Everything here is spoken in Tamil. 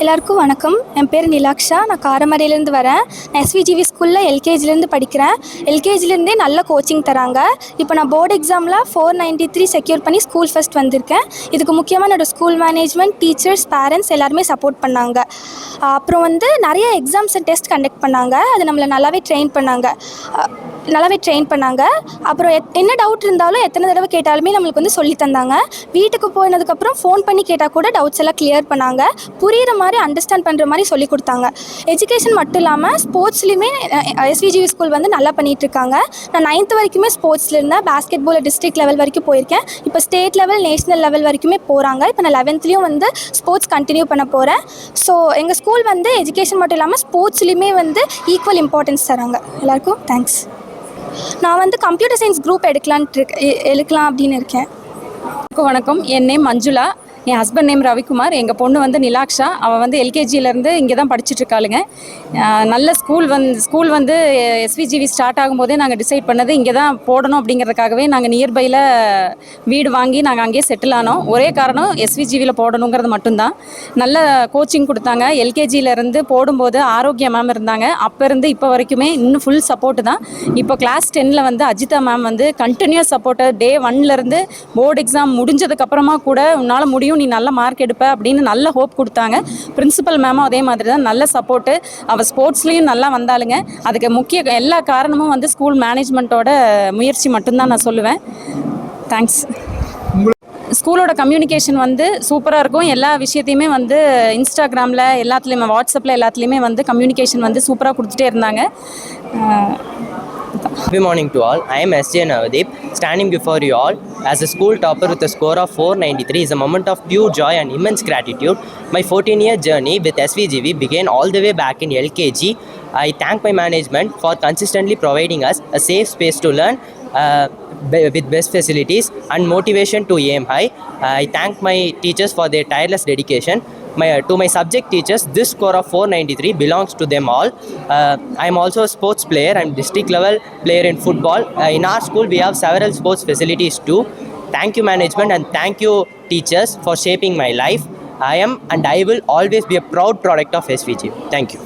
எல்லாருக்கும் வணக்கம். என் பேர் நிலாக்ஷா. நான் காரமடையிலேருந்து வரேன். நான் எஸ்விஜிவி ஸ்கூலில் எல்கேஜிலேருந்து படிக்கிறேன். எல்கேஜிலேருந்தே நல்ல கோச்சிங் தராங்க. இப்போ நான் போர்டு எக்ஸாமில் 493 செக்யூர் பண்ணி ஸ்கூல் ஃபஸ்ட் வந்திருக்கேன். இதுக்கு முக்கியமாக என்னோடய ஸ்கூல் மேனேஜ்மெண்ட், டீச்சர்ஸ், பேரண்ட்ஸ் எல்லாருமே சப்போர்ட் பண்ணாங்க. அப்புறம் நிறைய எக்ஸாம்ஸ் அண்ட் டெஸ்ட் கண்டக்ட் பண்ணாங்க. அது நம்மளை நல்லாவே ட்ரெயின் பண்ணாங்க. அப்புறம் என்ன டவுட் இருந்தாலும் எத்தனை தடவை கேட்டாலுமே நம்மளுக்கு சொல்லி தந்தாங்க. வீட்டுக்கு போனதுக்கப்புறம் ஃபோன் பண்ணி கேட்டால் கூட டவுட்ஸ் எல்லாம் கிளியர் பண்ணாங்க. புரிகிற மாதிரி, அண்டர்ஸ்டாண்ட் பண்ணுற மாதிரி சொல்லி கொடுத்தாங்க. எஜுகேஷன் மட்டும் இல்லாமல் ஸ்போர்ட்ஸ்லையுமே எஸ்விஜிவி ஸ்கூல் நல்லா பண்ணிகிட்ருக்காங்க. நான் 9th வரைக்குமே ஸ்போர்ட்ஸில் இருந்தேன். பேஸ்கெட் பால் டிஸ்ட்ரிக்ட் லெவல் வரைக்கும் போயிருக்கேன். இப்போ ஸ்டேட் லெவல், நேஷனல் லெவல் வரைக்குமே போகிறாங்க. இப்போ நான் 11th ஸ்போர்ட்ஸ் கண்டினியூ பண்ண போகிறேன். ஸோ எங்கள் ஸ்கூல் எஜுகேஷன் மட்டும் இல்லாமல் ஸ்போர்ட்ஸ்லையுமே ஈக்குவல் இம்பார்ட்டன்ஸ் தராங்க. எல்லாருக்கும் தேங்க்ஸ். நான் கம்ப்யூட்டர் சயின்ஸ் குரூப் எடுக்கலாம் அப்படின்னு இருக்கேன். வணக்கம். என் நேம் மஞ்சுளா. என் ஹஸ்பண்ட் நேம் ரவிக்குமார். எங்கள் பொண்ணு நிலாக்ஷா. அவள் எல்கேஜியிலேருந்து இங்கே தான் படிச்சுட்ருக்காளுங்க. நல்ல ஸ்கூல் எஸ்விஜிவி ஸ்டார்ட் ஆகும்போதே நாங்கள் டிசைட் பண்ணது இங்கே தான் போடணும் அப்படிங்கிறதுக்காகவே நாங்கள் நியர்பையில் வீடு வாங்கி நாங்கள் அங்கேயே செட்டில் ஆனோம். ஒரே காரணம் எஸ்விஜிவியில் போடணுங்கிறது மட்டும்தான். நல்ல கோச்சிங் கொடுத்தாங்க. எல்கேஜியிலேருந்து போடும்போது ஆரோக்கிய மேம் இருந்தாங்க. அப்போ இருந்து இப்போ வரைக்குமே இன்னும் ஃபுல் சப்போர்ட்டு தான். இப்போ கிளாஸ் 10ல் Ajitha ma'am continues support. Day 1லேருந்து போர்டு எக்ஸாம் முடிஞ்சதுக்கப்புறமா கூட உன்னால் முடியும், நீ நல்ல மார்க் எடுப்ப அப்படின்னு நல்ல ஹோப் கொடுத்தாங்க. பிரின்சிபல் மேமும் அதே மாதிரி தான் நல்ல சப்போர்ட்டு. அவள் ஸ்போர்ட்ஸ்லேயும் நல்லா வந்தாளுங்க. அதுக்கு முக்கிய எல்லா காரணமும் ஸ்கூல் மேனேஜ்மெண்ட்டோட முயற்சி மட்டும்தான் நான் சொல்லுவேன். தேங்க்ஸ். ஸ்கூலோட கம்யூனிகேஷன் சூப்பராக இருக்கும். எல்லா விஷயத்தையுமே இன்ஸ்டாகிராமில் எல்லாத்துலேயுமே, வாட்ஸ்அப்பில் எல்லாத்துலேயுமே கம்யூனிகேஷன் சூப்பராக கொடுத்துட்டே இருந்தாங்க. Good morning to all. I am SJ Navadeep, standing before you all as a school topper with a score of 493 is a moment of pure joy and immense gratitude. My 14-year journey with SVGV began all the way back in LKG. I thank my management for consistently providing us a safe space to learn with best facilities and motivation to aim high. I thank my teachers for their tireless dedication. To my subject teachers, this score of 493 belongs to them all. I am also a sports player. I am district level player in football. In our school, we have several sports facilities too. Thank you management and thank you teachers for shaping my life. I am and I will always be a proud product of SVG. Thank you.